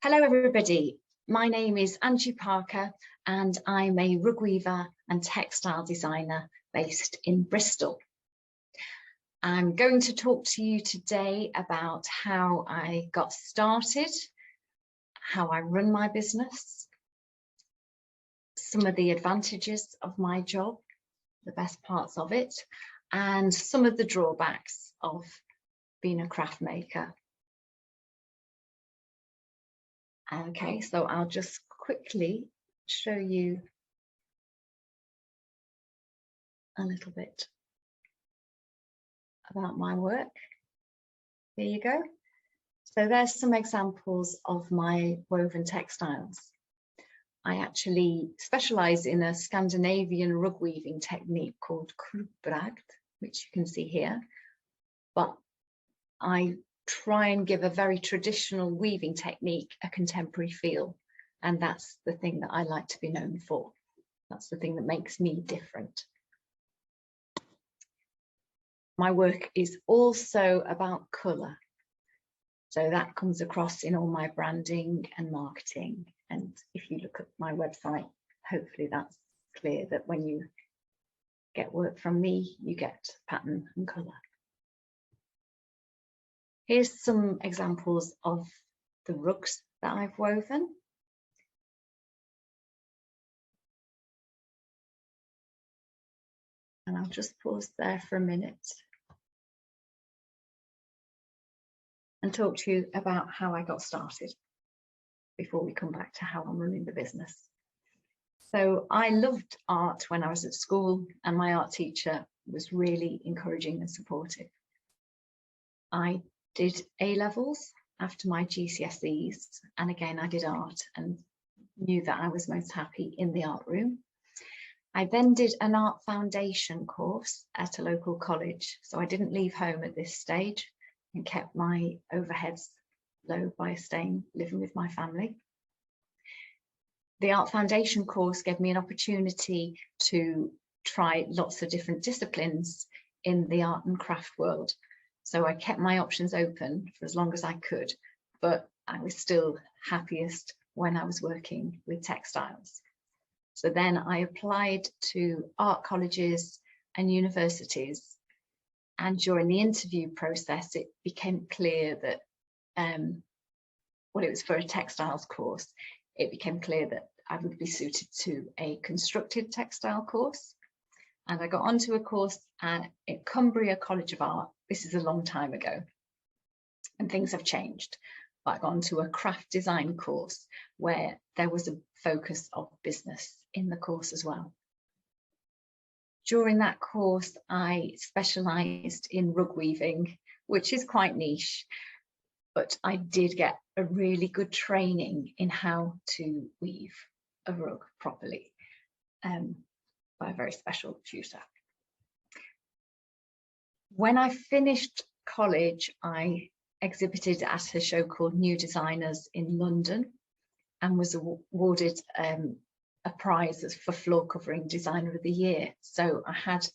Hello everybody, my name is Angie Parker and I'm a rug weaver and textile designer based in Bristol. I'm going to talk to you today about how I got started, how I run my business, some of the advantages of my job, the best parts of it, and some of the drawbacks of being a craft maker. Okay, so I'll just quickly show you a little bit about my work. Here you go. So there's some examples of my woven textiles. I actually specialize in a Scandinavian rug weaving technique called krupbragd, which you can see here, but I try and give a very traditional weaving technique a contemporary feel, and that's the thing that I like to be known for. That's the thing that makes me different. My work is also about colour, so that comes across in all my branding and marketing, and if you look at my website, hopefully that's clear that when you get work from me, you get pattern and colour. Here's some examples of the rugs that I've woven. And I'll just pause there for a minute and talk to you about how I got started before we come back to how I'm running the business. So I loved art when I was at school, and my art teacher was really encouraging and supportive. I did A-levels after my GCSEs, and again I did art and knew that I was most happy in the art room. I then did an art foundation course at a local college, so I didn't leave home at this stage and kept my overheads low by living with my family. The art foundation course gave me an opportunity to try lots of different disciplines in the art and craft world. So I kept my options open for as long as I could, but I was still happiest when I was working with textiles. So then I applied to art colleges and universities, and during the interview process it became clear that well, it was for a textiles course, it became clear that I would be suited to a constructed textile course. And I got onto a course at Cumbria College of Art. This is a long time ago, and things have changed. But I got onto a craft design course where there was a focus of business in the course as well. During that course, I specialised in rug weaving, which is quite niche, but I did get a really good training in how to weave a rug properly by a very special tutor. When I finished college, I exhibited at a show called New Designers in London and was awarded a prize for floor covering designer of the year. So I had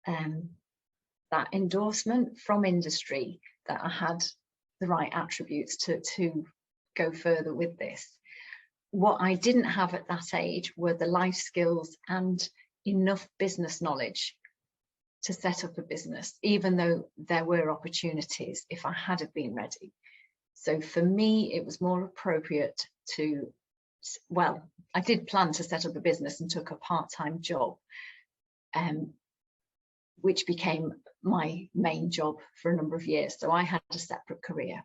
that endorsement from industry that I had the right attributes to go further with this. What I didn't have at that age were the life skills and enough business knowledge to set up a business, even though there were opportunities if I had have been ready. So for me, it was more appropriate to, well, I did plan to set up a business and took a part-time job, which became my main job for a number of years. So I had a separate career.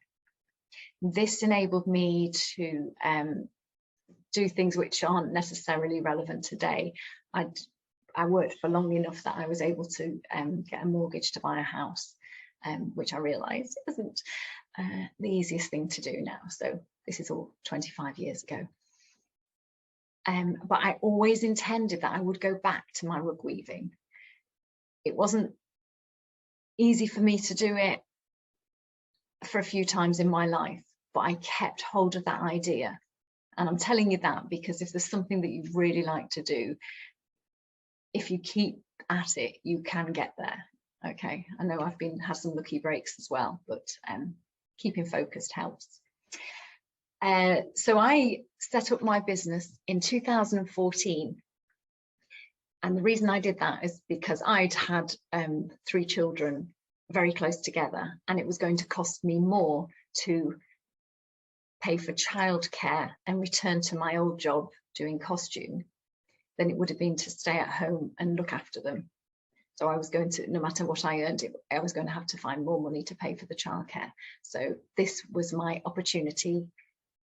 This enabled me to do things which aren't necessarily relevant today. I worked for long enough that I was able to get a mortgage to buy a house, which I realised isn't the easiest thing to do now. So this is all 25 years ago. But I always intended that I would go back to my rug weaving. It wasn't easy for me to do it for a few times in my life, but I kept hold of that idea. And I'm telling you that because if there's something that you really like to do, if you keep at it, you can get there. Okay, I know I've had some lucky breaks as well, but keeping focused helps. So I set up my business in 2014. And the reason I did that is because I'd had 3 children very close together, and it was going to cost me more to pay for childcare and return to my old job doing costume than it would have been to stay at home and look after them. So I was going to, no matter what I earned, I was going to have to find more money to pay for the childcare. So this was my opportunity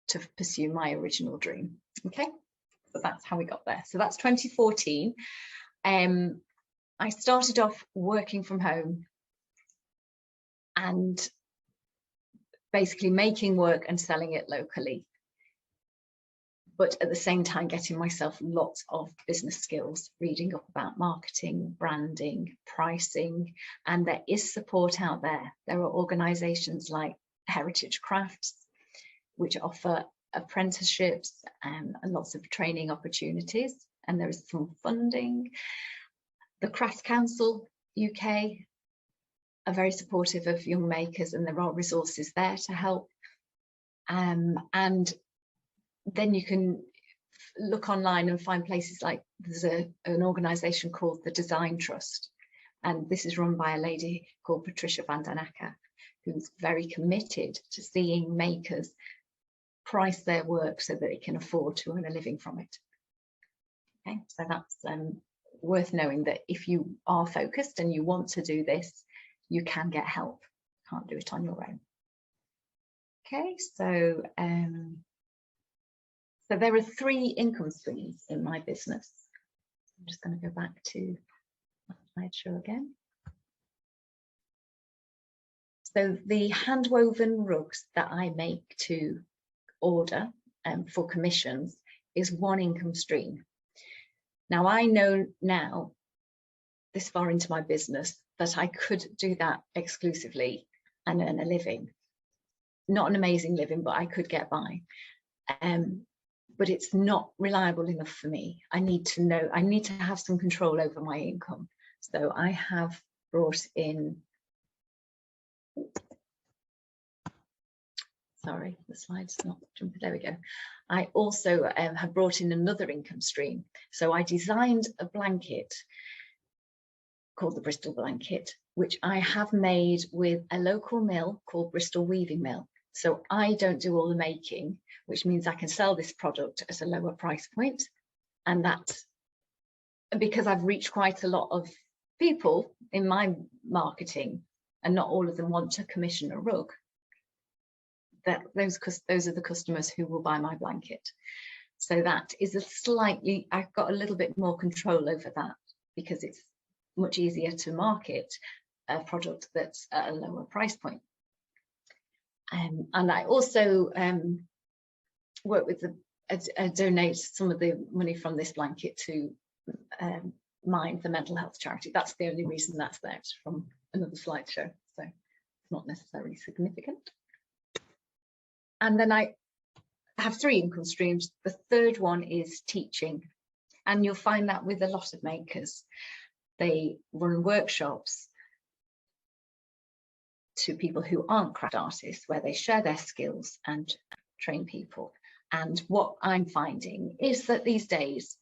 to pursue my original dream. Okay, so that's how we got there. So that's 2014. I started off working from home and basically making work and selling it locally, but at the same time getting myself lots of business skills, reading up about marketing, branding, pricing, and there is support out there. There are organisations like Heritage Crafts, which offer apprenticeships and lots of training opportunities, and there is some funding. The Crafts Council UK are very supportive of young makers, and there are resources there to help. And then you can look online and find places like there's an organisation called the Design Trust, and this is run by a lady called Patricia van den Akker, who's very committed to seeing makers price their work so that they can afford to earn a living from it. Okay, so that's worth knowing, that if you are focused and you want to do this, you can get help. You can't do it on your own. Okay, so so there are 3 income streams in my business. I'm just going to go back to my slideshow again. So the hand-woven rugs that I make to order for commissions is one income stream. Now I know now, this far into my business, that I could do that exclusively and earn a living. Not an amazing living, but I could get by. But it's not reliable enough for me. I need to know, I need to have some control over my income. So I have brought in, sorry, the slide's not jumping, there we go. I also have brought in another income stream. So I designed a blanket called the Bristol blanket, which I have made with a local mill called Bristol Weaving Mill. So I don't do all the making, which means I can sell this product at a lower price point. And that's because I've reached quite a lot of people in my marketing, and not all of them want to commission a rug. That those are the customers who will buy my blanket. So that is a slightly, I've got a little bit more control over that, because it's much easier to market a product that's at a lower price point. And I also work with donate some of the money from this blanket to Mind, the mental health charity. That's the only reason that's there. It's from another slideshow, so it's not necessarily significant. And then I have 3 income streams. The third one is teaching, and you'll find that with a lot of makers. They run workshops to people who aren't craft artists, where they share their skills and train people. And what I'm finding is that these days,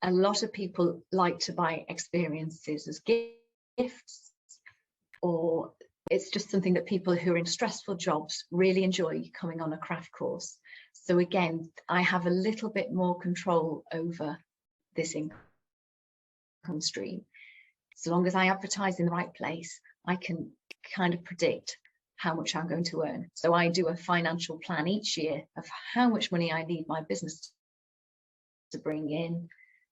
a lot of people like to buy experiences as gifts, or it's just something that people who are in stressful jobs really enjoy coming on a craft course. So again, I have a little bit more control over this income stream. So long as I advertise in the right place, I can kind of predict how much I'm going to earn. So I do a financial plan each year of how much money I need my business to bring in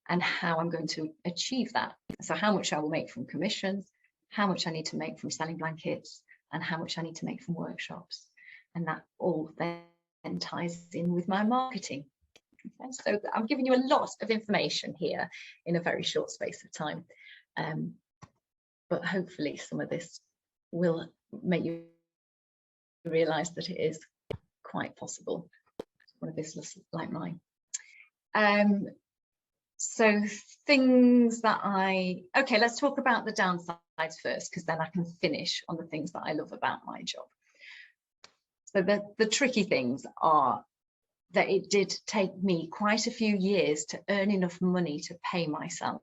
and how I'm going to achieve that. So how much I will make from commissions, how much I need to make from selling blankets, and how much I need to make from workshops. And that all then ties in with my marketing. Okay, so I'm giving you a lot of information here in a very short space of time. But hopefully some of this will make you realise that it is quite possible for a business like mine. So things that okay, let's talk about the downsides first, because then I can finish on the things that I love about my job. So the tricky things are that it did take me quite a few years to earn enough money to pay myself.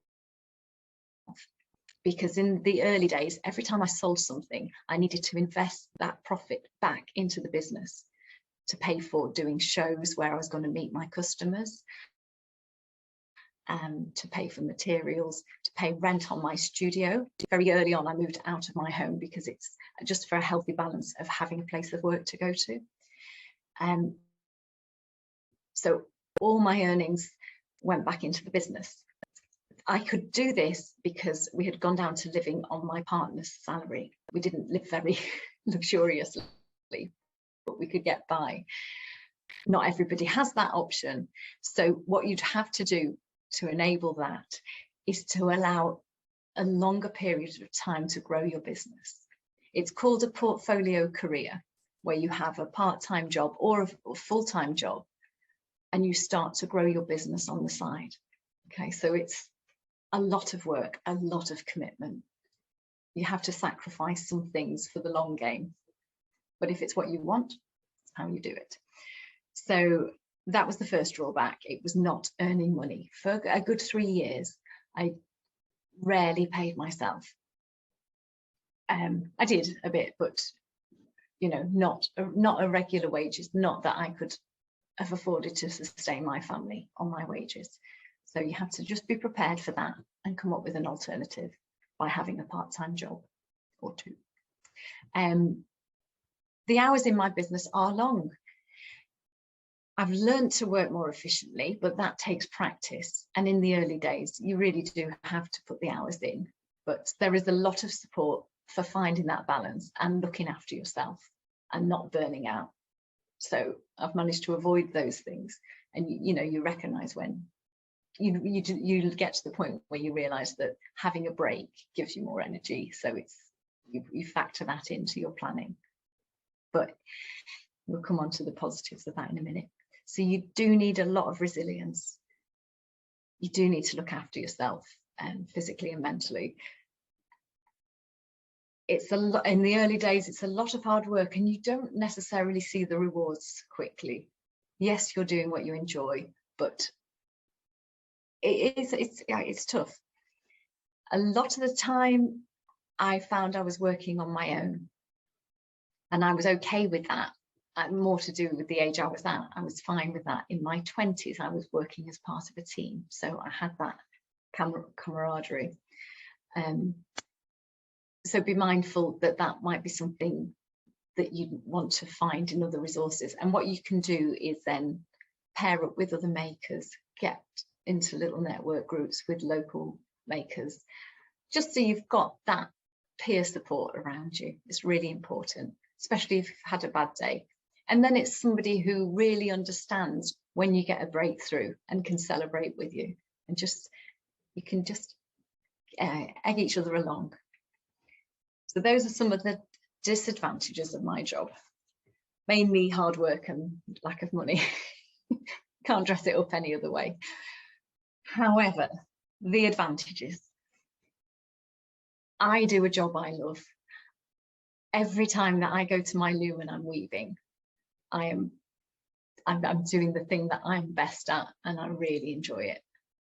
Because in the early days, every time I sold something, I needed to invest that profit back into the business to pay for doing shows where I was going to meet my customers, to pay for materials, to pay rent on my studio. Very early on, I moved out of my home because it's just for a healthy balance of having a place of work to go to. So all my earnings went back into the business. I could do this because we had gone down to living on my partner's salary. We didn't live very luxuriously, but we could get by. Not everybody has that option. So what you'd have to do to enable that is to allow a longer period of time to grow your business. It's called a portfolio career, where you have a part-time job or a full-time job, and you start to grow your business on the side. Okay, so it's a lot of work, a lot of commitment. You have to sacrifice some things for the long game, but if it's what you want, that's how you do it. So that was the first drawback. It was not earning money. For a good 3 years, I rarely paid myself. I did a bit, but you know, not a regular wages, not that I could have afforded to sustain my family on my wages. So you have to just be prepared for that and come up with an alternative by having a part-time job or two. The hours in my business are long. I've learned to work more efficiently, but that takes practice. And in the early days, you really do have to put the hours in. But there is a lot of support for finding that balance and looking after yourself and not burning out. So I've managed to avoid those things. And you know, you recognize when you get to the point where you realize that having a break gives you more energy. So it's you factor that into your planning. But we'll come on to the positives of that in a minute. So you do need a lot of resilience. You do need to look after yourself, physically and mentally. It's a lot in the early days. It's a lot of hard work, and you don't necessarily see the rewards quickly. Yes, you're doing what you enjoy, but it's tough. A lot of the time, I found I was working on my own, and I was okay with that. More to do with the age I was at. I was fine with that. In my 20s, I was working as part of a team, so I had that camaraderie. So be mindful that that might be something that you want to find in other resources. And what you can do is then pair up with other makers, get into little network groups with local makers, just so you've got that peer support around you. It's really important, especially if you've had a bad day. And then it's somebody who really understands when you get a breakthrough and can celebrate with you, and just you can just egg each other along. So those are some of the disadvantages of my job. Mainly hard work and lack of money. Can't dress it up any other way. However, the advantages. I do a job I love. Every time that I go to my loom and I'm weaving, I'm doing the thing that I'm best at, and I really enjoy it.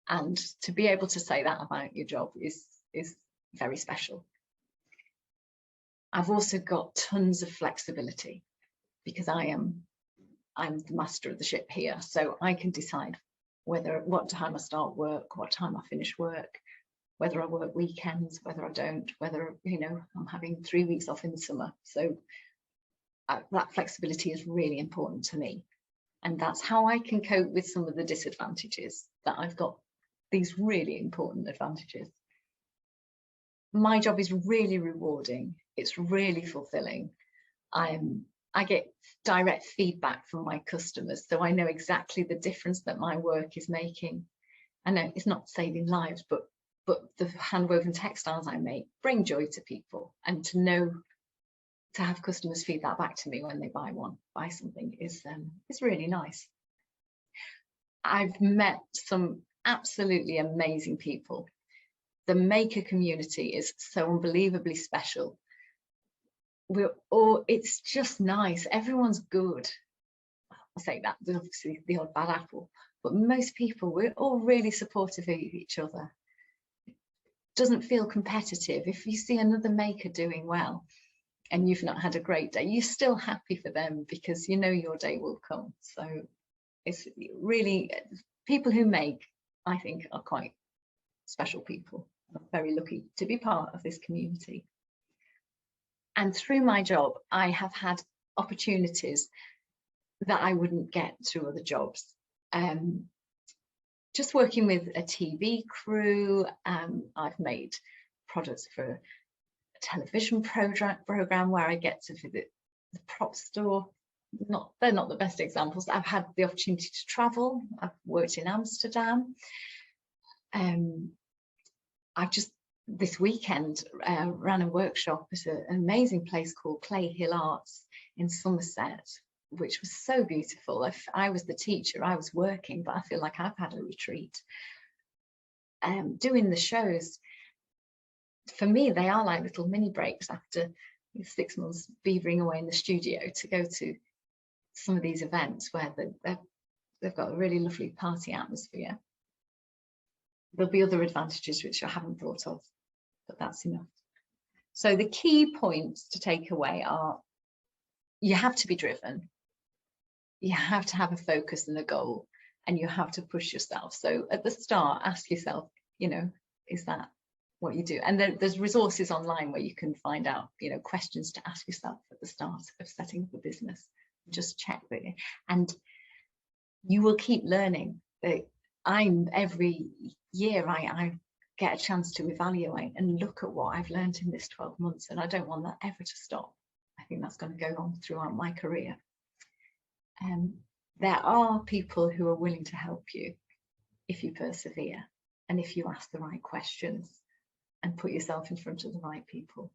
And to be able to say that about your job is very special. I've also got tons of flexibility because I'm the master of the ship here, so I can decide what time I start work, what time I finish work, whether I work weekends, whether I don't, whether, you know, I'm having 3 weeks off in the summer. So that flexibility is really important to me, and that's how I can cope with some of the disadvantages, that I've got these really important advantages. My job is really rewarding. It's really fulfilling. I get direct feedback from my customers, so I know exactly the difference that my work is making. I know it's not saving lives, but the handwoven textiles I make bring joy to people, and to have customers feed that back to me when they buy something is really nice. I've met some absolutely amazing people. The maker community is so unbelievably special. It's just nice. Everyone's good. I'll say that, there's obviously the odd bad apple, but most people, we're all really supportive of each other. It doesn't feel competitive. If you see another maker doing well and you've not had a great day, you're still happy for them because you know your day will come. So it's really, people who make, I think, are quite special people. I'm very lucky to be part of this community. And through my job, I have had opportunities that I wouldn't get through other jobs. Just working with a TV crew, I've made products for a television program where I get to visit the prop store. They're not the best examples. I've had the opportunity to travel. I've worked in Amsterdam. I've just this weekend ran a workshop at an amazing place called Clay Hill Arts in Somerset, which was so beautiful. If I was the teacher, I was working, but I feel like I've had a retreat. Doing the shows, for me, they are like little mini breaks after 6 months beavering away in the studio to go to some of these events where they've got a really lovely party atmosphere. There'll be other advantages which I haven't thought of, but that's enough. So the key points to take away are, you have to be driven, you have to have a focus and a goal, and you have to push yourself. So at the start, ask yourself, you know, is that what you do? And there's resources online where you can find out, you know, questions to ask yourself at the start of setting up a business. Just check that, and you will keep learning. Every year I get a chance to evaluate and look at what I've learned in this 12 months, and I don't want that ever to stop. I think that's going to go on throughout my career. There are people who are willing to help you if you persevere and if you ask the right questions and put yourself in front of the right people.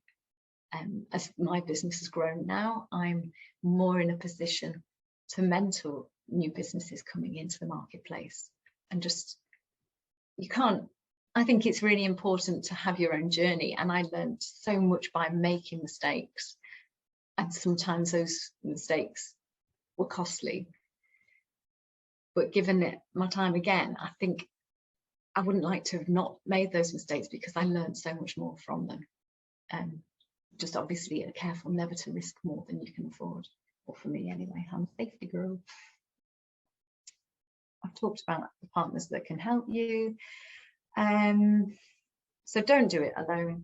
As my business has grown now, I'm more in a position to mentor new businesses coming into the marketplace. And just, I think it's really important to have your own journey. And I learned so much by making mistakes. And sometimes those mistakes were costly. But given it my time again, I think I wouldn't like to have not made those mistakes because I learned so much more from them. Just obviously careful never to risk more than you can afford. Or for me anyway, I'm a safety girl. I've talked about the partners that can help you. So don't do it alone.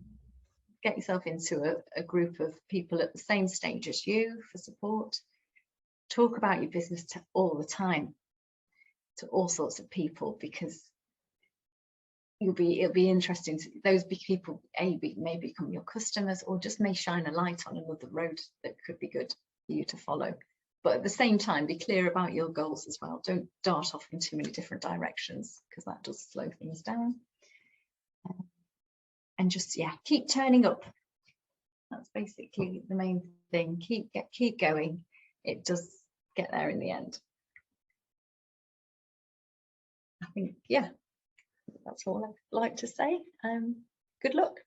Get yourself into a group of people at the same stage as you for support. Talk about your business all the time to all sorts of people, because it'll be interesting to those people may become your customers, or just may shine a light on another road that could be good for you to follow. But at the same time, be clear about your goals as well. Don't dart off in too many different directions, because that does slow things down. And just, yeah, keep turning up. That's basically the main thing. Keep going. It does get there in the end. I think, yeah, that's all I'd like to say. Good luck.